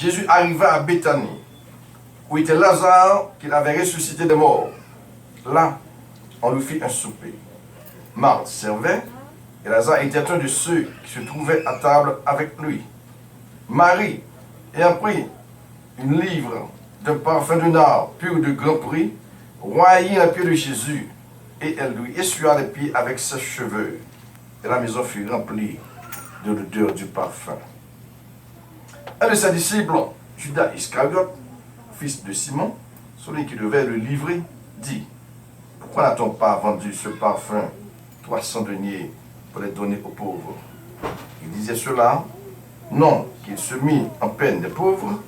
Jésus arriva à Béthanie, où était Lazare qu'il avait ressuscité des morts. Là, on lui fit un souper. Marthe servait, et Lazare était un de ceux qui se trouvaient à table avec lui. Marie ayant pris une livre de parfum de nard pur de grand prix, royit les pieds de Jésus, et elle lui essuya les pieds avec ses cheveux. Et la maison fut remplie de l'odeur du parfum. Un de ses disciples, Judas Iscariote, fils de Simon, celui qui devait le livrer, dit: pourquoi n'a-t-on pas vendu ce parfum 300 deniers pour les donner aux pauvres? Il disait cela, non qu'il se mit en peine des pauvres,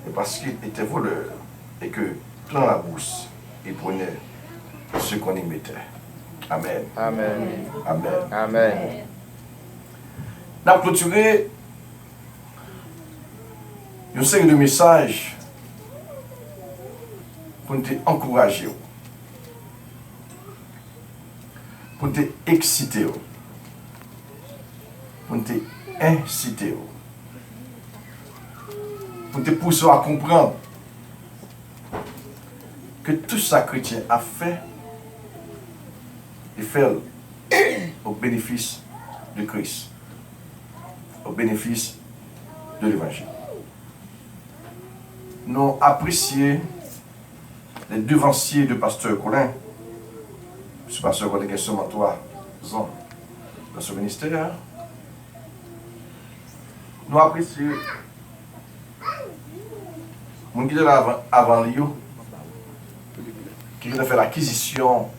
mais parce qu'il était voleur, et que, tout dans la bourse, il prenait ce qu'on y mettait. Amen. Amen. Amen. Amen. Nous avons clôturé une série de messages pour nous encourager, pour nous exciter, pour nous inciter, pour nous pousser à comprendre que tout ça que chrétien a fait, il fait au bénéfice de Christ, au bénéfice de l'Évangile. Nous avons apprécié les devanciers de Pasteur Colin. Ce Pasteur Colin est seulement 3 ans dans ce ministère. Nous avons apprécié mon guide avant lui, qui vient de faire l'acquisition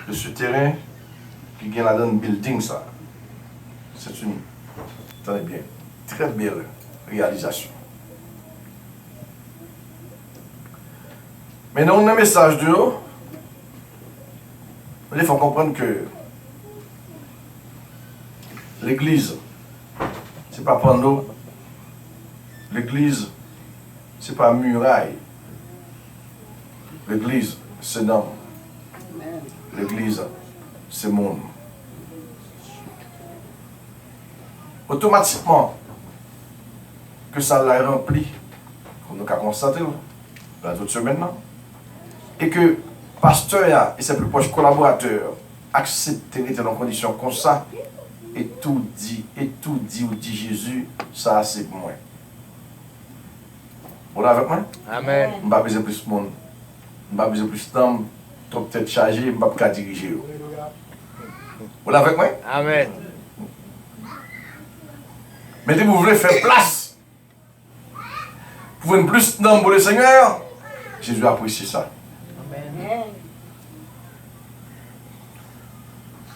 de ce terrain qui vient là dans le building. Ça. C'est une très bien, très belle réalisation. Mais dans un message de haut, il faut comprendre que l'église, ce n'est pas panneau, l'église, ce n'est pas muraille, l'église, c'est non. L'église, c'est monde. Automatiquement, que ça l'a rempli, comme nous avons constaté dans toute semaine, et que pasteur et ses plus proches collaborateurs acceptent d'être dans des conditions comme ça, et tout dit ou dit Jésus, ça c'est pour moi. Vous êtes avec moi? Amen. Je ne vais pas besoin plus de monde, je ne vais pas besoin plus de temps, trop peut-être chargé, je ne vais pas diriger. Vous êtes avec moi? Amen. Mais si vous voulez faire place pour une plus de temps pour le Seigneur, Jésus apprécie ça. Amen.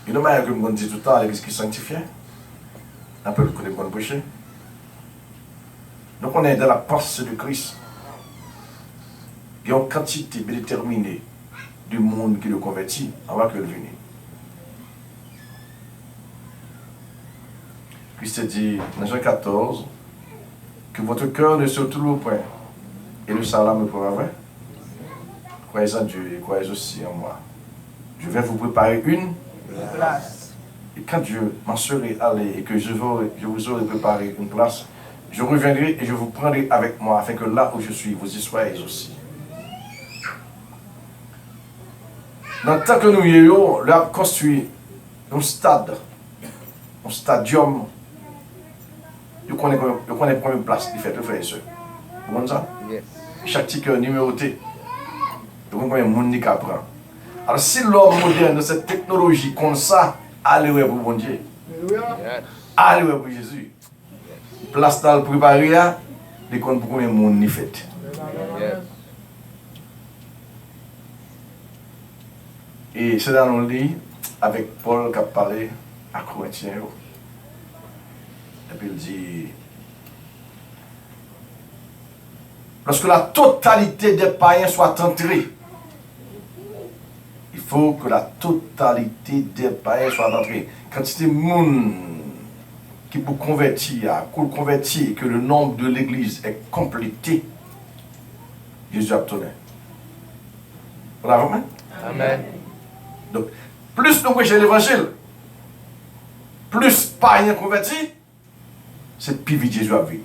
Il y a une manière que je dis tout le temps à l'église qui est sanctifiée, un peu le côté bon péché. Donc on est dans la pensée de Christ. Il y a une quantité déterminée du monde qui le convertit avant que le vienne. Christ dit dans Jean 14 que votre cœur ne se trouve point et ne s'en me pour vrai. Croyez en Dieu et croyez aussi en moi. Je vais vous préparer une place. Et quand je m'en serai allé et que je vous aurai préparé une place, je reviendrai et je vous prendrai avec moi afin que là où je suis, vous y soyez aussi. Dans le temps que nous y ayons, là, construit un stade, un stadium. Je connais la première place qui fait le frère et soeur. Vous comprenez ça? Yes. Chaque petit cœur numéroté. Vous comprenez le monde qui apprend. Alors si l'homme moderne de cette technologie comme ça, allez pour bon Dieu. Yes. Allez pour Jésus. Place dans le préparé, les comptes pour combien de monde n'y fait. Yes. Et c'est dans le lit avec Paul qui a parlé à Corinthiens. Et puis il dit, lorsque la totalité des païens soit entrée, il faut que la totalité des païens soit entrée. Quand c'est des gens qui pour convertir, que le nombre de l'église est complété, Jésus a obtenu. Voilà, vraiment? Amen. Donc, plus nous prêchons l'évangile, plus païens convertis, c'est plus vite Jésus a vu.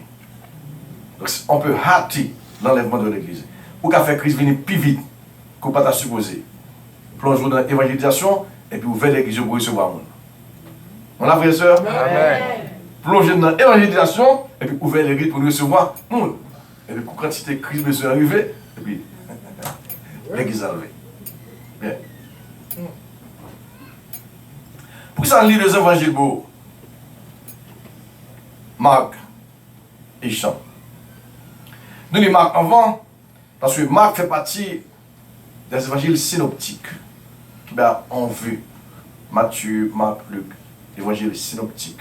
Donc, on peut hâter l'enlèvement de l'Église. Ou qu'à faire Christ venir plus vite qu'on pas t'a supposé. Plonge-vous dans l'évangélisation et puis ouvrir l'Église pour recevoir le monde. On l'a, frère et sœur? Amen. Plongez dans l'évangélisation et puis ouvrir l'Église pour recevoir le monde. Et puis quand c'était Christ monsieur arrivé, et puis l'Église a levé. Bien. Pour ça, on lit les évangiles beaux. Marc et Jean. Nous lisons Marc avant, parce que Marc fait partie des évangiles synoptiques qui sont en vue. Matthieu, Marc, Luc, l'évangile synoptique.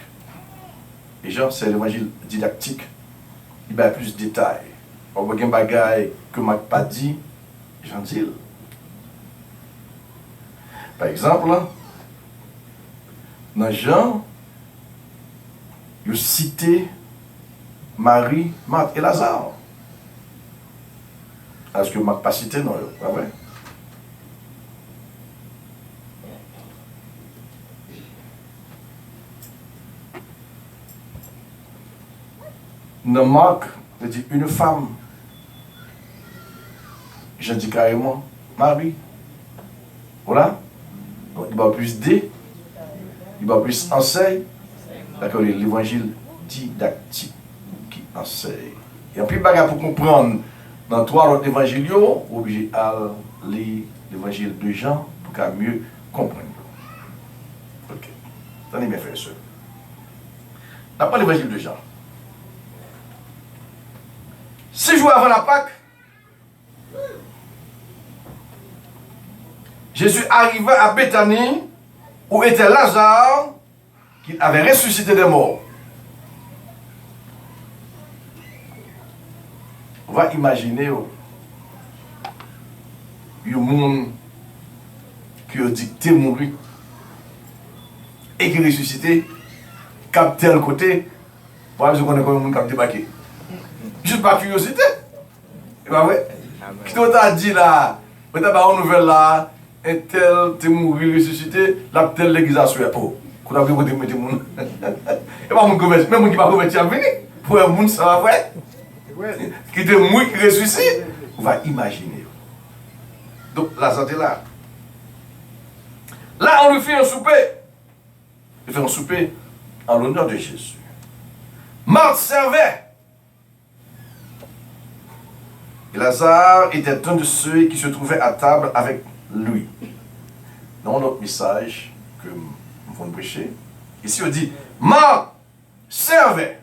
Et Jean, c'est l'évangile didactique. Il y a plus de détails. On voit des bagailles que Marc n'a pas dit, Jean dit. Par exemple, dans Jean, il cité Marie, Marthe et Lazare. Est-ce que Marc n'a pas cité? Non, pas vrai. Dans Marc, il dit une femme. Je dis carrément Marie. Voilà. Donc, il va plus D, il va plus enseigne. D'accord, l'évangile didactique qui enseigne. Et puis, pour comprendre, dans trois autres évangiles, on est obligé à lire l'évangile de Jean pour qu'à mieux comprendre. Ok. Tenez bien, frère et sœur. D'après l'évangile de Jean. 6 jours avant la Pâque, Jésus arriva à Béthanie, où était Lazare, qui avait ressuscité des morts. On va imaginer un monde qui a dit que mourir et qui est ressuscité, capté le côté, pour voir si on connaît comment le monde qui a débarqué. Juste par curiosité. Et bien, ouais. Qui t'a dit là, on t'a pas une nouvelle là, un tel t'es mort, ressuscité, la telle l'église a souhaité. Oh, qu'on a vu côté mettre monde. Et pas mon converti, même qui pas converti à venir, pour un monde ça va vrai. Qui était mort, qui ressuscité, on va imaginer. Donc la santé là. Là, on lui fait un souper. Il fait un souper en l'honneur de Jésus. Marthe servait. Et Lazare était un de ceux qui se trouvaient à table avec lui. Dans notre message que nous allons prêcher, ici on dit, Marthe servait.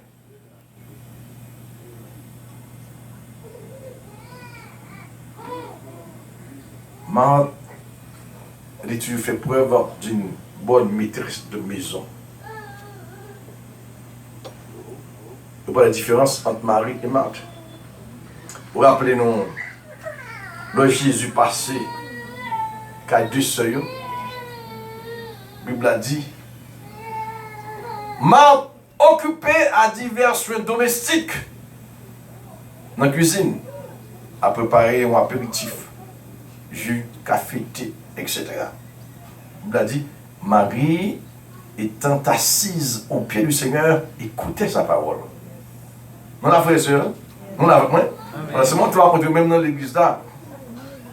Marthe, tu fais preuve d'une bonne maîtresse de maison. Il n'y a pas la différence entre Marie et Marthe. Vous rappelez-nous, le Jésus passé, qui a 2 seuils, la Bible a dit, Marthe occupée à divers soins domestiques dans la cuisine, à préparer un apéritif, jus, café, thé, etc. La Bible a dit, Marie, étant assise au pied du Seigneur, écoutait sa parole. Non, la frère et sœur, non, la frère. C'est moi qui vais apporter même dans l'église là,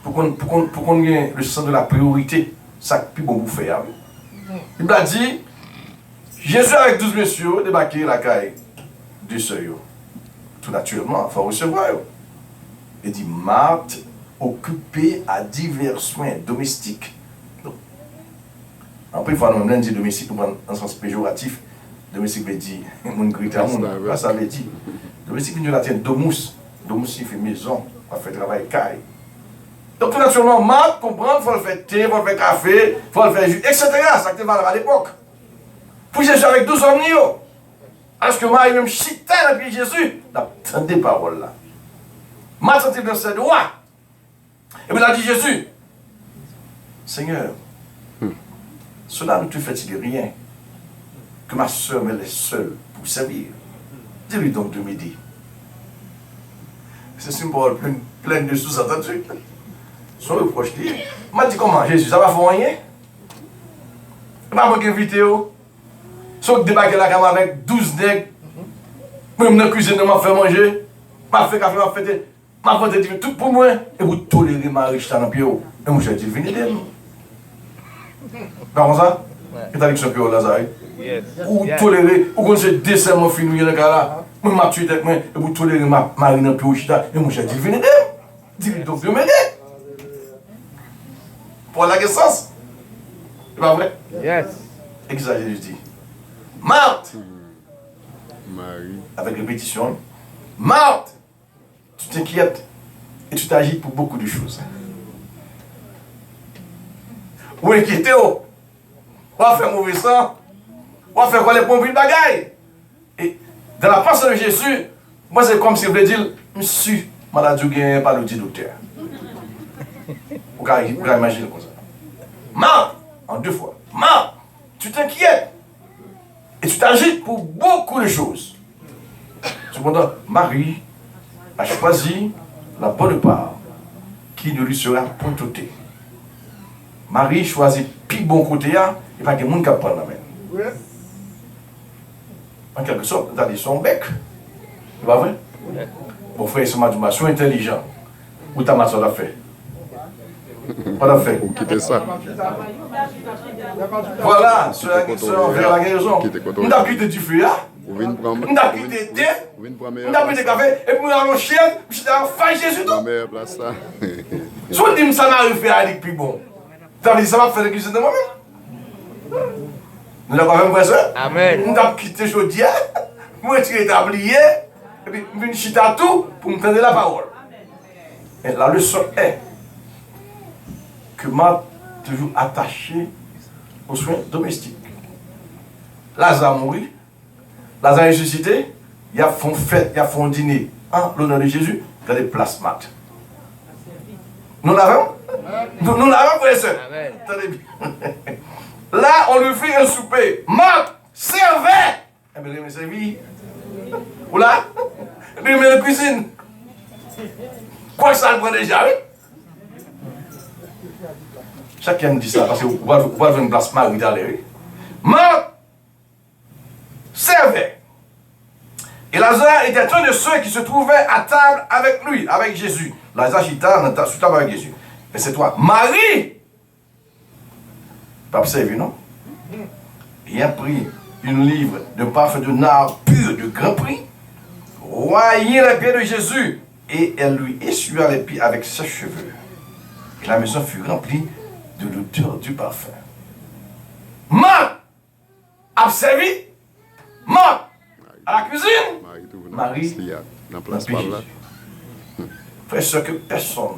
pour qu'on ait le sens de la priorité, ça plus bon vous faire. Il a dit, Jésus avec 12 messieurs débarqué la caille du seuil. Tout naturellement, il faut recevoir. Il dit, Marthe occupée à divers soins domestiques. Donc, après, il faut nous dire domestique, dans un sens péjoratif. Domestique veut dire, mon critère, ça veut dire. Domestique veut dire la tienne, domus. Domus, il fait maison, on fait travail caille. Donc, tout naturellement, Marthe comprend, il faut le faire thé, il faut le faire café, il faut le faire jus, etc. Ça qui valable à l'époque. Puis Jésus avec 12 hommes, est-ce que Marie même chitait dans pied Jésus? Dans des paroles là. Marthe sentit dans ses doigts. Et puis il a dit Jésus, Seigneur, cela ne te fait-il rien que ma soeur me laisse seule pour servir? Dis-lui donc de m'aider. C'est une parole pleine de sous-entendus. Son reproche lié. M'a dit comment Jésus, ça va faire rien? Je ne vais pas inviter. Sauf que débarquer la cam avec 12 nègres. Même dans la cuisine, je m'a fait manger. m'a fait café, m'a fait tout pour moi, et vous tolérez ma riche dans le pied. Et moi, j'ai dit, venez d'elle. Comment ça? Qu'est-ce que tu as dit sur Lazare? Yes. Ou tolérez, ou quand j'ai décemment fini, il y a un gars là, moi, m'a tué avec moi, et vous tolérez ma marine dans le pied. Et moi, j'ai dit, venez d'elle. Dis-lui donc, Dieu m'aide. Pour la sens. C'est pas vrai? Yes. Et que ça, Jésus dit. Marthe, Marie. avec répétition, Marthe, tu t'inquiètes et tu t'agis pour beaucoup de choses. Ou inquiété, ou va faire mauvais sang, ou va faire quoi les pompes de bagaille. Et dans la pensée de Jésus, moi c'est comme si je voulais dire, monsieur, maladie ou gain par le dit docteur. Vous pouvez imaginer comme ça. Marthe, en 2 fois, Marthe, tu t'inquiètes et tu t'agites pour beaucoup de choses. Cependant, Marie a choisi la bonne part qui ne lui sera point ôtée. Marie choisit plus bon côté, et pas que le monde qui prend la main. En quelque sorte, tu as dit son bec. C'est pas vrai? Mon frère, c'est ma sois intelligent. Où ta maçon l'a fait? Pas l'a fait. Ou quitter ça. Voilà, c'est vers la guérison. Nous avons quitté du feu, Ou vient prendre. nous avons quitté thé, Ou vient prendre nous avons quitté café, et puis nous avons chien, je suis dans faille Jésus. la meilleure place ça. Si on dit que ça m'arrive à aller plus bon, ça veut dire que ça va faire la cuisine de moi-même. Nous n'avons pas même pas ça. Amen. Nous avons quitté Chaudière, nous avons tiré tablier, et puis nous avons chité à tout pour nous tendre la parole. Et la leçon est que m'a toujours attaché aux soins domestiques. Lazare mourit, Lazare est ressuscité, il y a fait fête, il y a fait un dîner en l'honneur de Jésus dans les places maths. Nous l'avons? Nous l'avons, frère et sœur. Amen. Attendez bien. Là, on lui fait un souper. Marthe, servez! Eh bien, il m'a servi. Ou là? Il met la cuisine. Quoi que ça le prend déjà, oui? Chacun me dit ça parce que vous avez une place Marie d'aller, oui? Marthe, servez! Et Lazare était un de ceux qui se trouvaient à table avec lui, avec Jésus. Lazare était sous table avec Jésus. Mais c'est toi, Marie! Pas observé, non? Ayant pris une livre de parfum de nard pur de grand prix, royait les pieds de Jésus, et elle lui essuya les pieds avec ses cheveux. Et la maison fut remplie de l'odeur du parfum. Marthe a servi, Marthe à la cuisine, Marie dans place dans par le là. Jésus. Frère, ce que personne,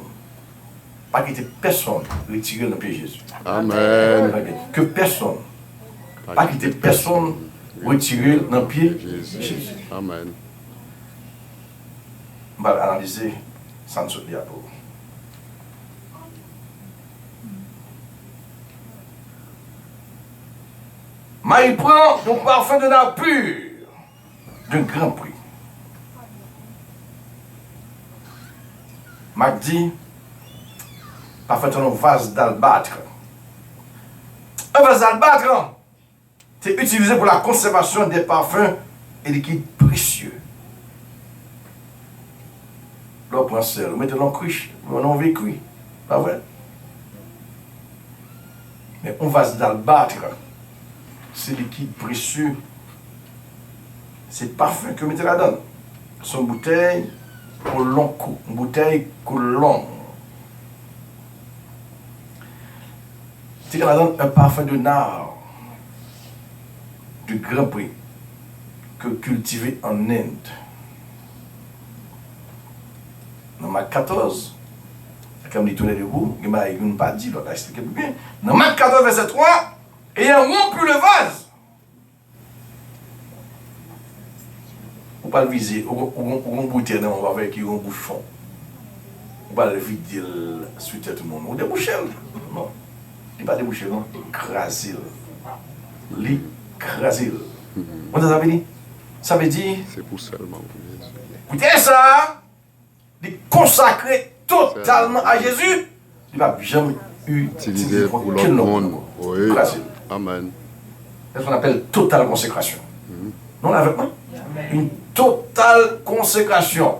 pas quitter personne, retirer le pied de Jésus. Amen. Que personne, pas quitter personne, retirer le pied de Jésus. Jésus. Amen. On va analyser sans se dire pour. Marie prend un parfum de nard pur, d'un grand prix. Mac dit, parfum dans un vase d'albâtre. Un vase d'albâtre, c'est utilisé pour la conservation des parfums et liquides précieux. L'on prend sel, on met dans cruche, on en vécu. Pas vrai? Mais un vase d'albâtre, c'est liquide précieux. C'est parfum que mettez là-dedans. Son bouteille au long coup. Une bouteille au long. C'est là-dedans un parfum de nard de grand prix que cultivé en Inde. Dans Marc 14, comme il tournait debout, il m'a pas dit, l'autre a expliqué plus bien. Dans Marc 14, verset 3, ayant rompu le vase, on ne va pas le viser, on va bouter dans on va avec un bouchon. On va le vider suite à tout le monde. On débouche. Non. Il ne pas déboucher, non. Écraser. L'écraser. On ça veut dire? Ça veut dire, C'est pour seulement pour Jésus. écoutez ça, de consacrer totalement à Jésus, il ne va jamais Utilisé pour l'autre quel nom. monde. Oui. Écraser. Amen. C'est ce qu'on appelle totale consécration. Non, avec moi? Une totale consécration.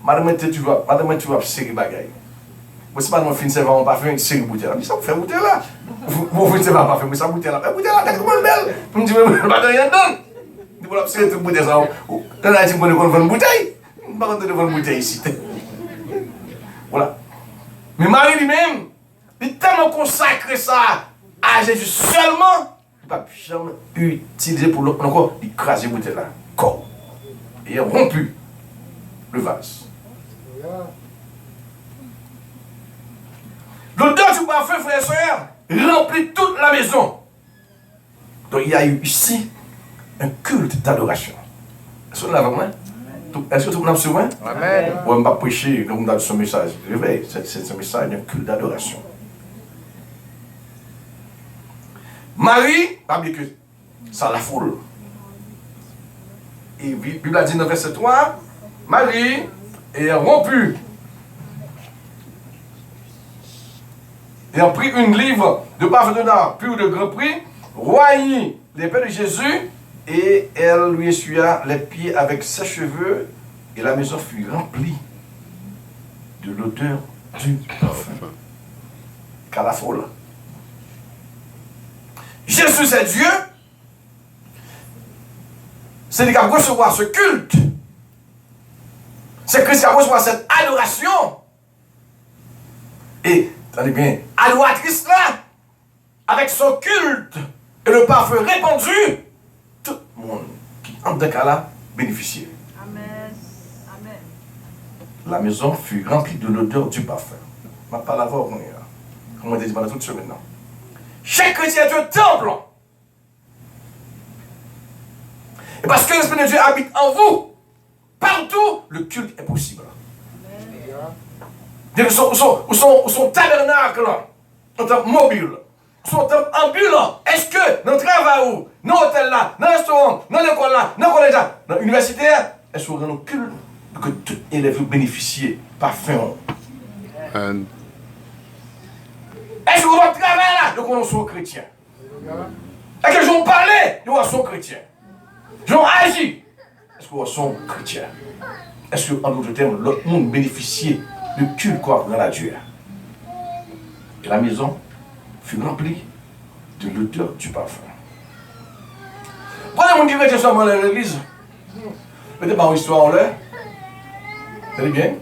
Madame, tu vas série bagaille. Moi, c'est pas mon fin, c'est vraiment pas fait une série bouteille. Mais ça vous fait bouteille là. Vous faites pas fait, mais ça bouteille là. Mais bouteille là, t'as comment belle. Vous me dites, mais pas de rien dedans. Vous la série toute bouteille ça. T'en as dit, vous avez une bouteille. Vous ne pouvez pas une bouteille ici. Voilà. Mais Marie lui-même, il est tellement consacré ça à Jésus seulement, il ne va jamais utiliser pour l'autre encore, il crase la bouteille là. Corps. Et il a rompu le vase. L'odeur du parfum, frères et sœurs, remplit toute la maison. Donc il y a eu ici un culte d'adoration. Est-ce que vous l'avez moi? Est-ce que tout le monde a su moi? Amen. On ne va pas prêcher comme dans ce message. C'est un message d'un culte d'adoration. Marie, pas bien que ça la foule. Et la Bible a dit dans verset 3, Marie est rompue. Et a pris une livre de parfum de nard pur de grand prix, roignit les pieds de Jésus, et elle lui essuya les pieds avec ses cheveux, et la maison fut remplie de l'odeur du parfum. Car la foule. Jésus c'est Dieu. C'est lui qui a recevoir ce culte. C'est Christ qui a recevoir cette adoration. Et, attendez bien, adoratrice là, avec son culte et le parfum répandu, tout le monde qui en ce cas-là bénéficiait. Amen. Amen. La maison fut remplie de l'odeur du parfum. Je ne vais pas la voir, comme on dit pendant toute semaine. Chaque chrétien est un temple. Et parce que l'Esprit de Dieu habite en vous, partout, le culte est possible. Son tabernacle, un temple mobile, son temple ambulant. Est-ce que dans le travail, dans l'hôtel là, dans le restaurant, dans l'école là, dans le collège là, dans l'université, est-ce que vous avez un culte que tout élève bénéficie parfum? Est-ce que votre travail là, donc on sont chrétiens? Est-ce que j'en parlais, nous sommes chrétiens? J'en agis, est-ce que nous sommes chrétiens? Est-ce que, en d'autres termes, l'autre monde bénéficiait du culte qu'on a à Dieu? Et la maison fut remplie de l'odeur du parfum. Prenez mon qui chrétien seulement dans l'église. Mettez ma histoire en l'air. Vous allez bien?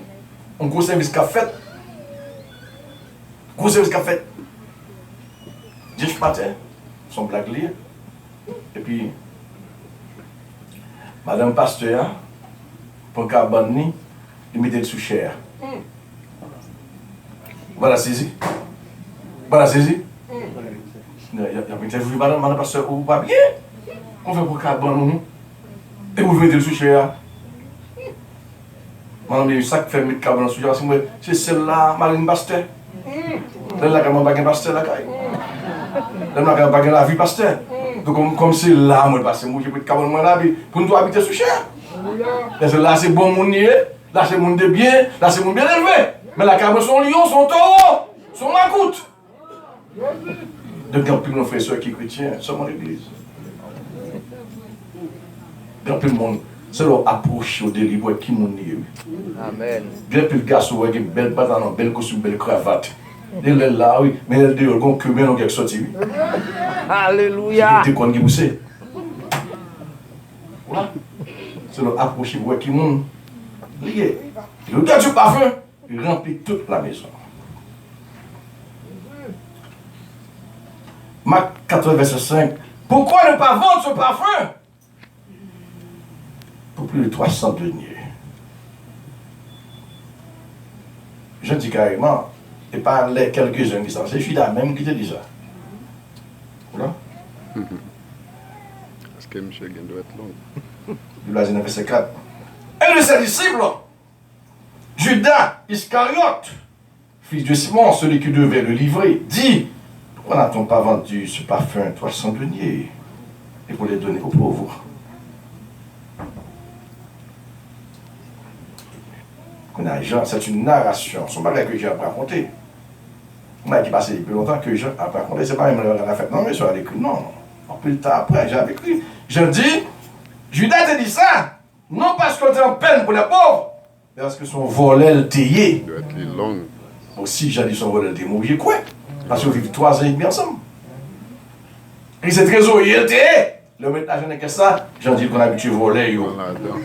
On gros service qu'a fait. Gros service qu'a fait. Dimanche matin, son blague lire. Et puis, Madame Pasteur, pour Carboni, il mettait le sous-chair. Voilà saisi. Voilà saisi. Il y a interviewé Madame Pasteur ou pas bien. On fait pour Carboni. Et vous mettez le sous-chair. Madame, il y a eu ça qui fait mettre Carboni sous-chair. C'est celle-là, Marine Pasteur. Celle-là, qui m'a Pasteur là. Celle-là, qui m'a la vie Pasteur. Donc, comme c'est là, moi, parce que moi, je peux être capable de là, pour nous habiter sous cher. Parce que là, c'est bon monde, là, c'est monde de bien, là, c'est monde bien élevé. Mais là, quand son lion, son taureau, son macoute. Donc, quand plus nos frères et sœurs qui sont chrétiens, sommes en l'église. Quand plus le monde, c'est leur approche au délire, qui monde est. Amen. Bien plus le garçon, avec une belle pantalon, belle costume, belle cravate. Il est là, oui, mais il est là, que bien, on est sorti. Alléluia. C'est qu'on qui poussé. Voilà. C'est leur approche, vous voyez qui monde lié. Le gars du parfum, il remplit toute la maison. Marc 80, verset 5. Pourquoi ne pas vendre ce parfum pour plus de 300 deniers? Je dis carrément, et pas les quelques-uns qui sont, c'est Judas même qui te dit ça. Voilà. Est-ce que M. Gen doit être long? Il a dit dans verset 4. Un de ses disciples, Judas Iscariote, fils de Simon, celui qui devait le livrer, dit: pourquoi n'a-t-on pas vendu ce parfum 300 deniers et pour les donner aux pauvres? C'est une narration, son bagage que Jean a raconté. Moi qui passé depuis longtemps que Jean a raconté, c'est pas même la fête, non, mais ça a écrit, non. Plus tard après, j'ai écrit. Je dis, Judas te dit ça, non parce qu'on est en peine pour les pauvres, Parce que son volet le taillé. Doit être long. Aussi, j'ai dit son volet le taillé. Moi, j'ai quoi? Parce qu'ils vivent 3 ans et demi ensemble. Et c'est trésorier le taillé. Le mettre l'argent avec ça, j'en dis qu'on a habitué voler. Voilà, donc.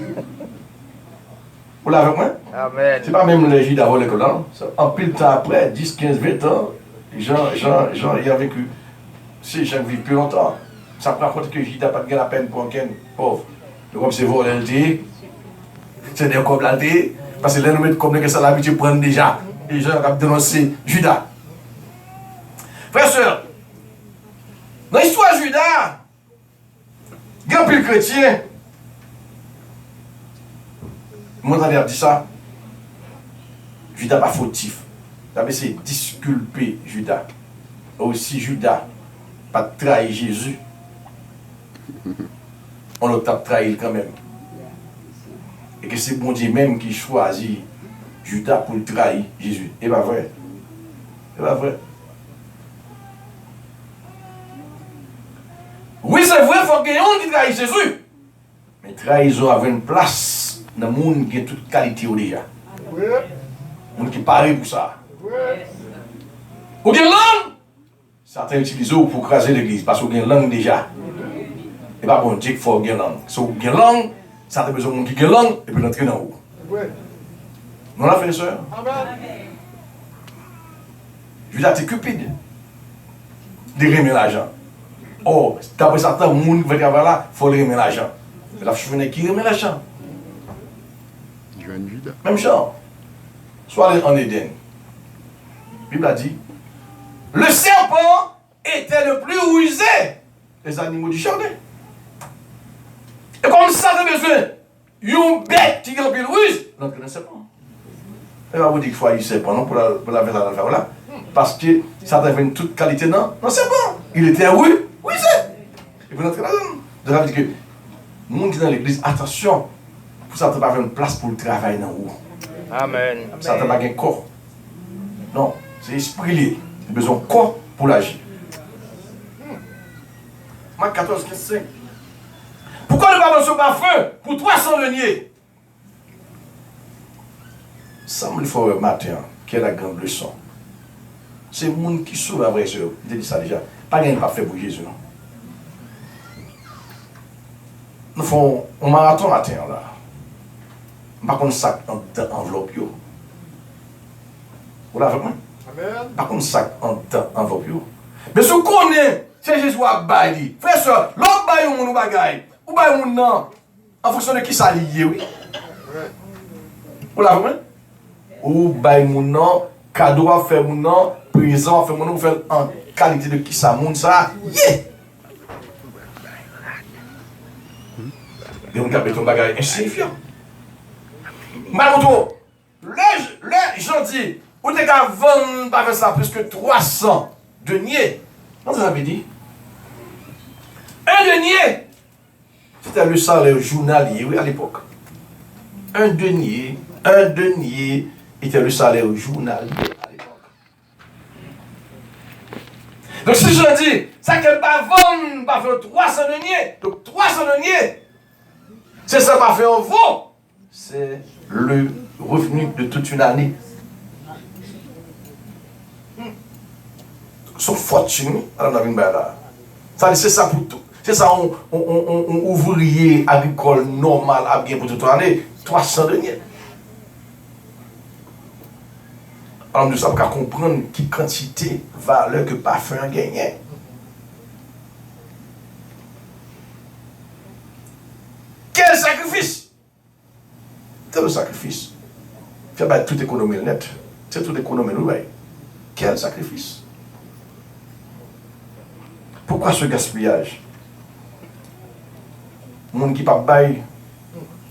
Vous l'avez avec moi? Amen. C'est pas même le J d'avoir l'école, non? En pile temps après, 10, 15, 20 ans, Jean y a vécu. Si Jean vit plus longtemps, ça prend compte que J n'a pas de la peine pour un pauvre. Donc comme c'est volonté, c'est des comme la thé, parce que les nommés comme ça l'habitude de prendre déjà. Et Jean a dénoncé Judas. Frères et sœurs, dans l'histoire de Judas, il y a un pile chrétien. Moi, j'avais dit ça. Judas n'est pas fautif. J'avais essayé de disculper Judas. Aussi, Judas pas trahi Jésus. On l'a trahi quand même. Et que c'est bon Dieu même qui choisit Judas pour le trahir Jésus. Et pas vrai. C'est pas vrai. Oui, c'est vrai, il faut qu'il y ait un qui trahit Jésus. Mais trahison avait une place dans le monde qui a toute qualité déjà. Le monde qui parle pour ça. Ou bien langue, certains utilisent pour craser l'église parce qu'il y a une langue déjà. Et pas bon Dieu qu'il faut une langue. Si vous avez une langue, certains besoin de monde qui a une langue et puis l'entrer dans vous. Nous l'avons fait, sœur. Judas était cupide de remettre l'argent. Oh, d'après certains, le monde qui va travailler là, il faut remettre l'argent. Mais la cheminée qui remet l'argent. Jeune Judas. Même genre. Soit en Éden. La Bible a dit, le serpent était le plus rusé des animaux du jardin. Et comme ça, tu as besoin d'une bête qui est en plus ruse, donc le serpent. Et on va vous dire qu'il faut aller serpent, non, pour la faire là. Parce que ça devient toute qualité dans le serpent. Il était rusé. Et vous n'entrez là-dedans. Donc ça veut dire que, le monde qui est dans l'église, attention, pour ça, tu n'as pas une place pour le travail dans vous. Amen. Ça n'a pas un corps. Non, c'est esprit lié. Il a besoin de corps pour l'agir. Marc 14, 15, 5. Pourquoi ne pas vendre ce parfum pour 300 deniers? Ça me fait le matin, qui est la grande leçon. C'est le monde qui sauve la vraie sœur. Je dis ça déjà. Pas rien de parfait pour Jésus, non. Nous faisons un marathon matin là. Par contre, sac en enveloppe. Vous l'avez vu? Par contre, sac en enveloppe. Mais ce qu'on est, c'est Jésus qui a baillé. Frère, soeur, l'autre baille ou mon bagaille, ou baille mon nom, en fonction de qui ça lié, oui. Vous l'avez vu? Ou baille mon nom, cadeau à faire mon nom, présent à faire mon nom, faire en qualité de qui ça, mon ça, yeah! Et on a ton bagage insignifiant. Malheureusement, les gens disent, vous n'avez qu'à vendre pas ça plus que 300 deniers. Qu'est-ce que ça veut dire? Un denier, c'était le salaire journalier, oui, à l'époque. Un denier était le salaire journalier à l'époque. Donc si je dis, ça qu'elle pas vendre, pas faire 300 deniers. Donc 300 deniers, c'est ça pas fait en vaut. C'est le revenu de toute une année. Son fortune, c'est ça pour tout. C'est ça, un ouvrier agricole normal a bien pour toute l'année, 300 deniers. Alors nous sommes qu'à comprendre quelle quantité, valeur que parfum a gagné. Quel sacrifice! C'est le sacrifice. Fait bah, toute économie net. C'est toute économie nous. Quel sacrifice. Pourquoi ce gaspillage? Le monde qui ne pas bail,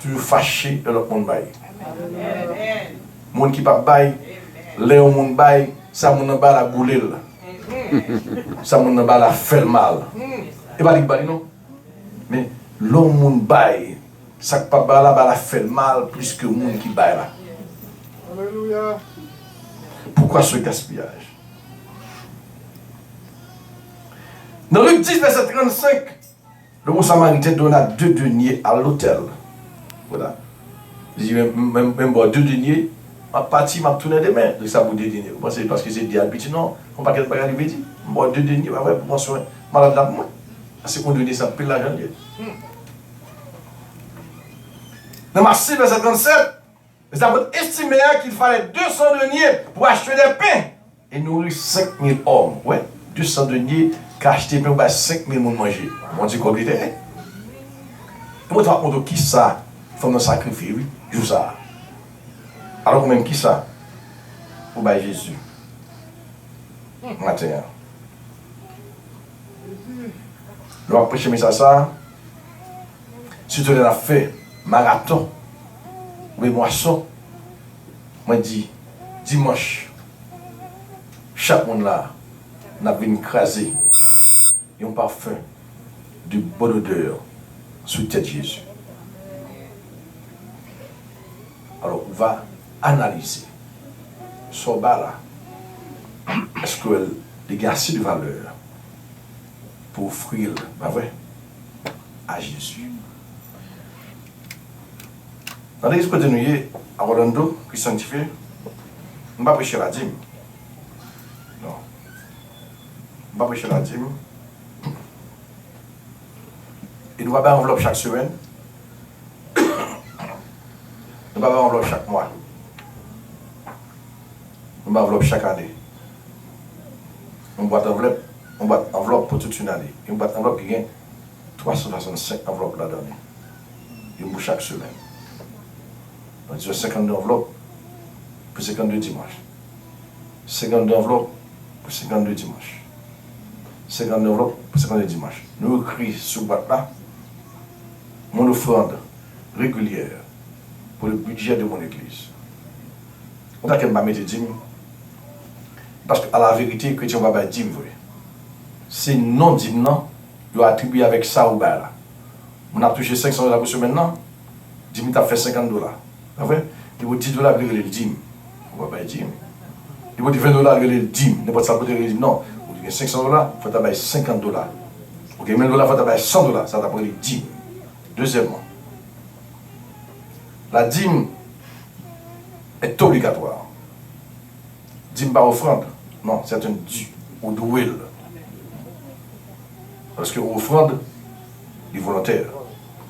toujours fâché de l'autre monde bail. Le monde qui ne pas bail, le monde bail, ça monde ba la boulel. Ça monde ba la fait mal. Et pas dire non. Mais l'homme monde bail, ça pas ba la fait mal plus que le monde qui bail là. Alléluia. Pourquoi ce gaspillage? Dans Luc 10, verset 35, le bon samaritain donna 2 deniers à l'autel. Voilà. Je dis, même bon, 2 deniers, ma partie m'a tourné des mains. Donc ça pour 2 deniers. Vous pensez parce que c'est dit, puis non, on pas qu'elle va arriver dit. Bon, 2 deniers, ouais, pour moi, soin, malade là, moi. Parce qu'on donnait ça, pile l'argent. Dans Matthieu verset 37, les apôtres estimèrent qu'il fallait 200 deniers pour acheter des pains et nourrir 5000 hommes. Ouais, 200 deniers qui achetaient pain pour 5000 personnes manger. On dit quoi, c'était? Et moi, tu vas compter qui ça, faut me sacrifier, oui, tout ça. Alors, même qui ça? Pour bailler Jésus. Matin. Nous avons prêché ça. Si tu as fait marathon, ou moisson, moi dis, dimanche, chaque monde là, n'a vu écraser et un parfum de bonne odeur sous tête de Jésus. Alors, on va analyser ce bas là. Est-ce qu'il y a assez de valeur pour offrir, pas vrai, à Jésus? Dans l'église côté nous à Orlando, qui est sanctifié, on ne va pas prêcher la dîme. Non. On ne va pas prêcher la dîme. Et nous avons une enveloppe chaque semaine. Nous avons une enveloppe chaque mois. Nous avons une enveloppe chaque année. On boîte enveloppe pour toute une année. Une boîte enveloppe qui gagne 365 enveloppes là-dedans. Une pour chaque semaine. On dit 52 enveloppes pour 52 dimanches. 52 enveloppes pour 52 dimanches. 52 enveloppes pour 52 dimanches. Nous écrivons sur boîte là mon offrande régulière pour le budget de mon église. On a qu'elle m'a mis des dîmes. Parce qu'à la vérité, les chrétiens ne vont pas dîme. C'est non dîme, non. Ils ont attribué avec ça ou bas. On a touché $500 pour semaine, non. Dîme, tu as fait $50. Ah ouais? Il vaut $10 pour le dîme. On va pas dîme. Il vaut $20 pour le dîme. N'importe ça pour le dîme. Non. Il y a $500, il faut t'avoir $50. Ok, $1000, il faut t'avoir $100. Ça t'appelle le dîme. Deuxièmement, la dîme est obligatoire. Dîme par offrande. Non, c'est un dû ou douille. Parce que l'offrande est volontaire.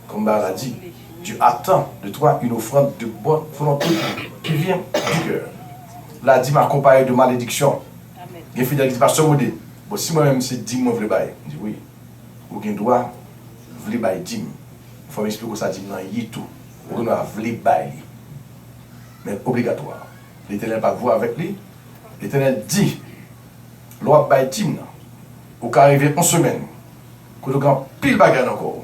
Comme Bar l'a dit, Dieu attend de toi une offrande de bonne volonté qui vient du cœur. La dîme accompagnée de malédiction. Il y a des fidèles qui disent, Pasteur Modé, bon, si moi-même c'est dîme, moi je veux bailler. Je dis oui. Ou qu'il doit, je veux bailler dîme. Il faut m'expliquer ça dîme, non, il y a tout. Ou doit vouloir bailler. Mais obligatoire. L'Éternel pas voir avec lui. L'Éternel dit, l'on va dîme, ou qu'à arriver en semaine, qu'on a pile bagarre encore.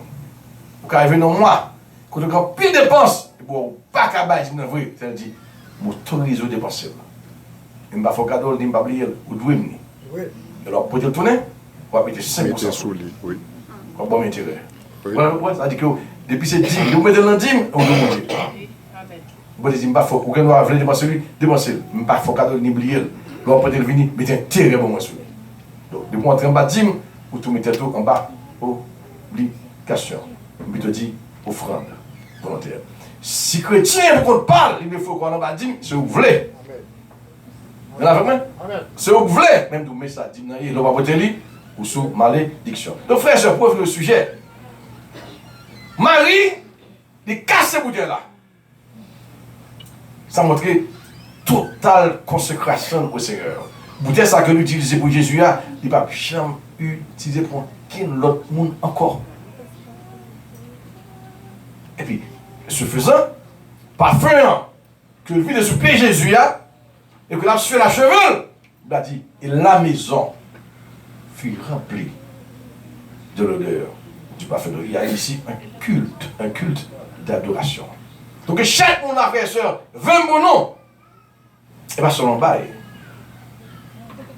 Ou qu'à arriver dans un mois, qu'on a pile dépenses, et pour pas qu'à bailler dîme, vrai, l'Éternel dit, m'autorise aux dépenses. Il m'a fait cadeau, il m'a oublié, ou doué. Alors, pour te tourner, on va mettre 5% sur lui. Oui. On va pas intérêt. Voilà, ça dit que depuis ces dîmes, vous mettez dans le dîme, on doit manger. Vous dites, ou qu'on doit venir dépenser lui, dépenser. Je ne vais pas faire cadeau, ni oublier. L'on peut venir, mettez un terrain pour moi sur lui. Donc, depuis entrer en bas dîme, ou tout mettez tout en bas, obligation. Je te dis, offrande volontaire. Si chrétien, vous parle, il faut qu'on en bas dîme, c'est vous voulez. Vous avez vu? C'est vous voulez, même vous mettez ça dîme, l'on va voter lui, ou sous malédiction. Donc, frère, je prouve le sujet. Marie, il casse ce bouteille là. Ça montre totale consécration au Seigneur. Bouteille ça que nous utilisons pour Jésus, il ne va jamais utiliser pour aucun autre monde encore. Et puis, ce faisant, parfum que le vide sous pied Jésus et que la sué la cheveux, il a dit, et la maison fut remplie de l'odeur du parfum. Il y a ici un culte d'adoration. Donc chaque mon frère et soeur, 20 mon nom, et pas seulement bail.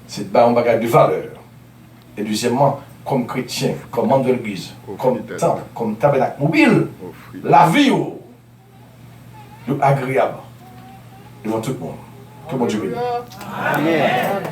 C'est un bagage de valeur. Et deuxièmement, comme chrétien, comme membre de l'église, comme temple, comme tabernacle mobile, la vie est agréable devant tout le monde. Que bon Dieu bénisse. Amen.